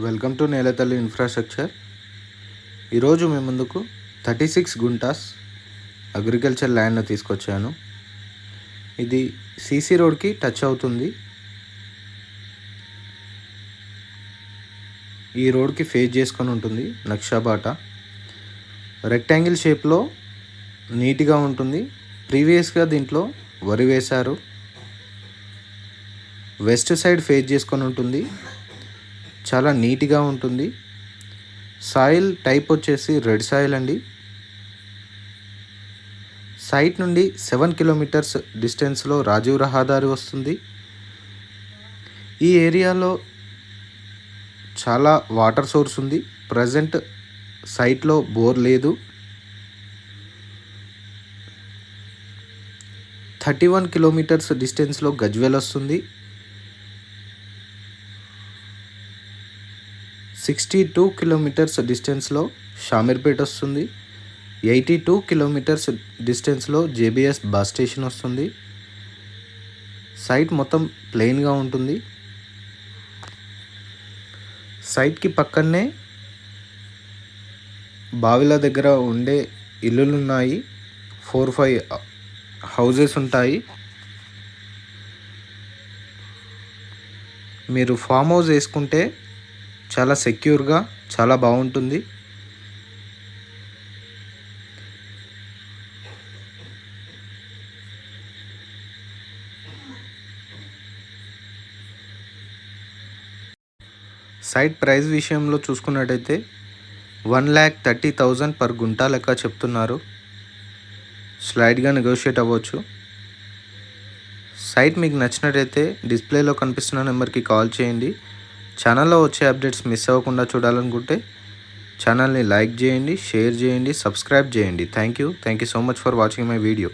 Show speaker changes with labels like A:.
A: Welcome to నేలతల్లి infrastructure. ఈరోజు మీ ముందుకు 36 గుంటాస్ అగ్రికల్చర్ ల్యాండ్ను తీసుకొచ్చాను. ఇది సీసీ రోడ్కి టచ్ అవుతుంది. ఈ రోడ్కి ఫేస్ చేసుకొని ఉంటుంది. నక్షాబాట రెక్టాంగిల్ షేప్లో నీట్గా ఉంటుంది. ప్రీవియస్గా దీంట్లో వరి వేశారు. వెస్ట్ సైడ్ ఫేస్ చేసుకొని ఉంటుంది. చాలా నీట్గా ఉంటుంది. సాయిల్ టైప్ వచ్చేసి రెడ్ సాయిల్ అండి. సైట్ నుండి 7 కిలోమీటర్స్ డిస్టెన్స్లో రాజీవ్ రహదారి వస్తుంది. ఈ ఏరియాలో చాలా వాటర్ సోర్స్ ఉంది. ప్రజెంట్ సైట్లో బోర్ లేదు. 31 కిలోమీటర్స్ డిస్టెన్స్లో గజ్వేల్ వస్తుంది. 62 కిలోమీటర్స్ డిస్టెన్స్లో షామీర్పేట్ వస్తుంది. 82 కిలోమీటర్స్ డిస్టెన్స్లో జేబీఎస్ బస్ స్టేషన్ వస్తుంది. సైట్ మొత్తం ప్లెయిన్గా ఉంటుంది. సైట్కి పక్కనే బావిల దగ్గర ఉండే ఇల్లులు ఉన్నాయి. 4-5 హౌజెస్ ఉంటాయి. మీరు ఫామ్ హౌస్ వేసుకుంటే చాలా సెక్యూర్గా చాలా బాగుంటుంది. సైట్ ప్రైస్ విషయంలో చూసుకున్నట్టయితే 1,30,000 పర్ గుంటా లెక్క చెప్తున్నారు. స్లైడ్గా నెగోషియేట్ అవ్వచ్చు. సైట్ మీకు నచ్చినట్టయితే డిస్ప్లేలో కనిపిస్తున్న నెంబర్కి కాల్ చేయండి. ఛానల్లో వచ్చే అప్డేట్స్ మిస్ అవ్వకుండా చూడాలనుకుంటే ఛానల్ని లైక్ చేయండి, షేర్ చేయండి, సబ్స్క్రైబ్ చేయండి. Thank you so much for watching my video.